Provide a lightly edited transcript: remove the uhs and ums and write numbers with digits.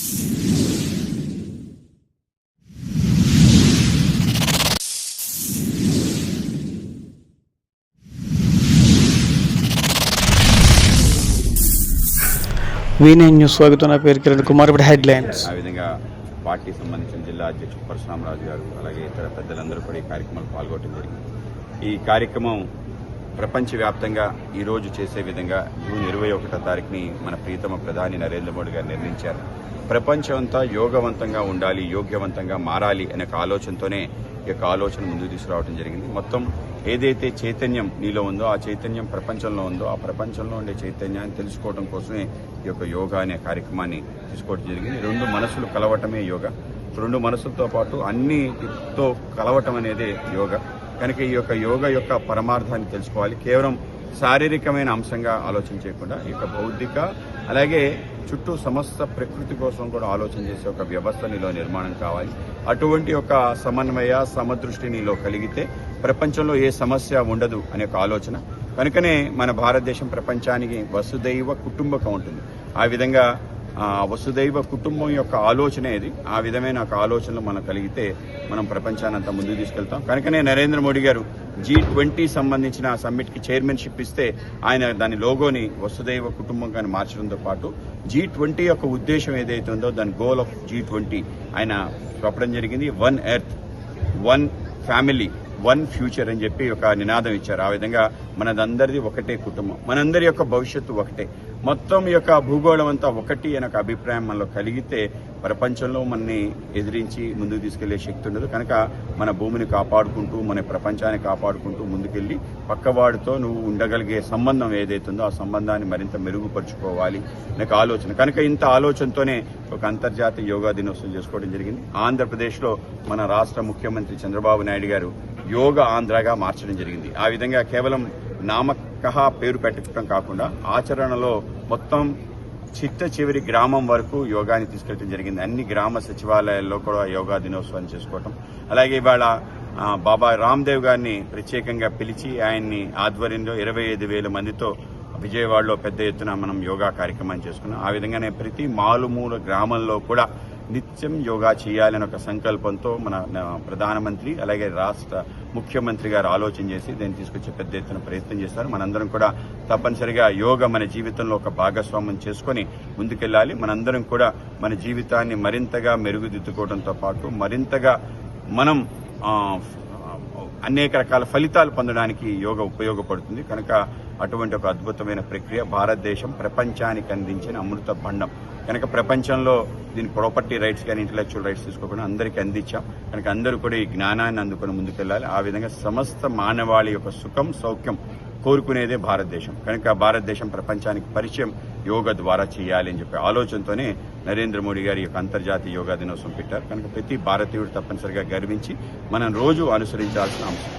V9 news స్వాగతం. నా పేరు కిరణ్ కుమార్. ఇప్పుడు హెడ్లైన్స్. ఆ విధంగా పార్టీ సంబంధించిన జిల్లా అధ్యక్షుడు పరశురామరాజు గారు అలాగే ఇతర పెద్దలందరూ కూడా ఈ కార్యక్రమంలో పాల్గొనడం జరిగింది. ఈ కార్యక్రమం ప్రపంచవ్యాప్తంగా ఈరోజు చేసే విధంగా జూన్ 21వ తారీఖుని మన ప్రియతమ ప్రధాని నరేంద్ర మోడీ గారు నిర్ణయించారు. ప్రపంచం అంతా యోగవంతంగా ఉండాలి, యోగ్యవంతంగా మారాలి అనే ఆలోచనతోనే ఈ యొక్క ఆలోచన ముందుకు తీసుకురావడం జరిగింది. మొత్తం ఏదైతే చైతన్యం నీలో ఉందో ఆ చైతన్యం ప్రపంచంలో ఉందో ఆ ప్రపంచంలో ఉండే చైతన్యాన్ని తెలుసుకోవడం కోసమే ఈ యొక్క యోగా అనే కార్యక్రమాన్ని తీసుకోవడం జరిగింది. రెండు మనసులు కలవటమే యోగా. రెండు మనసులతో పాటు అన్నితో కలవటం అనేది యోగా. కనుక ఈ యొక్క యోగా యొక్క పరమార్థాన్ని తెలుసుకోవాలి. కేవలం శారీరకమైన అంశంగా ఆలోచన చేయకుండా ఈ యొక్క బౌద్ధిక అలాగే చుట్టూ సమస్త ప్రకృతి కోసం కూడా ఆలోచన చేసే ఒక వ్యవస్థ నీలో నిర్మాణం కావాలి. అటువంటి ఒక సమన్వయ సమదృష్టి నీలో కలిగితే ప్రపంచంలో ఏ సమస్య ఉండదు అనే ఒక ఆలోచన. కనుకనే మన భారతదేశం ప్రపంచానికి వసుదైవ కుటుంబకం ఉంటుంది. ఆ విధంగా వసుదైవ కుటుంబం యొక్క ఆలోచన ఏది, ఆ విధమైన ఒక ఆలోచనలు మనం కలిగితే మనం ప్రపంచాన్ని అంతా ముందుకు తీసుకెళ్తాం. కనుకనే నరేంద్ర మోడీ గారు G20 సంబంధించిన సమ్మిట్కి చైర్మన్షిప్ ఇస్తే ఆయన దాని లోగోని వసుదైవ కుటుంబంగా మార్చడంతో పాటు G20 యొక్క ఉద్దేశం ఏదైతే ఉందో దాని గోల్ ఆఫ్ G20 ఆయన చెప్పడం జరిగింది. 1 ఎర్త్ 1 ఫ్యామిలీ 1 ఫ్యూచర్ అని చెప్పి ఒక నినాదం ఇచ్చారు. ఆ విధంగా మనదందరిది ఒకటే కుటుంబం, మనందరి యొక్క భవిష్యత్తు ఒకటే, మొత్తం యొక్క భూగోళం అంతా ఒకటి అనే ఒక అభిప్రాయం మనలో కలిగితే ప్రపంచంలో మనని ఎదిరించి ముందుకు తీసుకెళ్లే శక్తి ఉండదు. కనుక మన భూమిని కాపాడుకుంటూ మన ప్రపంచాన్ని కాపాడుకుంటూ ముందుకెళ్లి పక్కవాడితో నువ్వు ఉండగలిగే సంబంధం ఏదైతుందో ఆ సంబంధాన్ని మరింత మెరుగుపరుచుకోవాలి నాకు ఆలోచన. కనుక ఇంత ఆలోచనతోనే ఒక అంతర్జాతీయ యోగా దినోత్సవం చేసుకోవడం జరిగింది. ఆంధ్రప్రదేశ్లో మన రాష్ట్ర ముఖ్యమంత్రి చంద్రబాబు నాయుడు గారు యోగా ఆంధ్రగా మార్చడం జరిగింది. ఆ విధంగా కేవలం నామకహ పేరు పెట్టడం కాకుండా ఆచరణలో మొత్తం చిట్ట చివరి గ్రామం వరకు యోగాని తీసుకెళ్ళడం జరిగింది. అన్ని గ్రామ సచివాలయాల్లో కూడా యోగా దినోత్సవాన్ని చేసుకోవటం. అలాగే ఇవాళ బాబా రామ్దేవ్ గారిని ప్రత్యేకంగా పిలిచి ఆయన్ని ఆధ్వర్యంలో 25,000 మందితో విజయవాడలో పెద్ద ఎత్తున మనం యోగా కార్యక్రమాన్ని చేసుకున్నాం. ఆ విధంగానే ప్రతి మారుమూల గ్రామంలో కూడా నిత్యం యోగా చేయాలని ఒక సంకల్పంతో మన ప్రధానమంత్రి అలాగే రాష్ట్ర ముఖ్యమంత్రి గారు ఆలోచన చేసి దాన్ని తీసుకొచ్చే పెద్ద ఎత్తున ప్రయత్నం చేస్తారు. మనందరం కూడా తప్పనిసరిగా యోగా మన జీవితంలో ఒక భాగస్వామ్యం చేసుకుని ముందుకెళ్లాలి. మనందరం కూడా మన జీవితాన్ని మరింతగా మెరుగుదిద్దుకోవడంతో పాటు మరింతగా మనం అనేక రకాల ఫలితాలు పొందడానికి యోగా ఉపయోగపడుతుంది. కనుక అటువంటి ఒక అద్భుతమైన ప్రక్రియ భారతదేశం ప్రపంచానికి అందించిన అమృత భండం. కనుక ప్రపంచంలో దీని ప్రాపర్టీ రైట్స్ కానీ ఇంటలెక్చువల్ రైట్స్ తీసుకోకుండా అందరికీ అందించాం. కనుక అందరూ కూడా ఈ జ్ఞానాన్ని అందుకుని ముందుకెళ్లాలి. ఆ విధంగా సమస్త మానవాళి యొక్క సుఖం సౌఖ్యం కోరుకునేదే భారతదేశం. కనుక భారతదేశం ప్రపంచానికి పరిచయం యోగా ద్వారా చేయాలి అని చెప్పే ఆలోచనతోనే నరేంద్ర మోడీ గారి యొక్క అంతర్జాతీయ యోగా దినోత్సవం పెట్టారు. కనుక ప్రతి భారతీయుడు తప్పనిసరిగా గర్వించి మనం రోజు అనుసరించాల్సిన అంశం.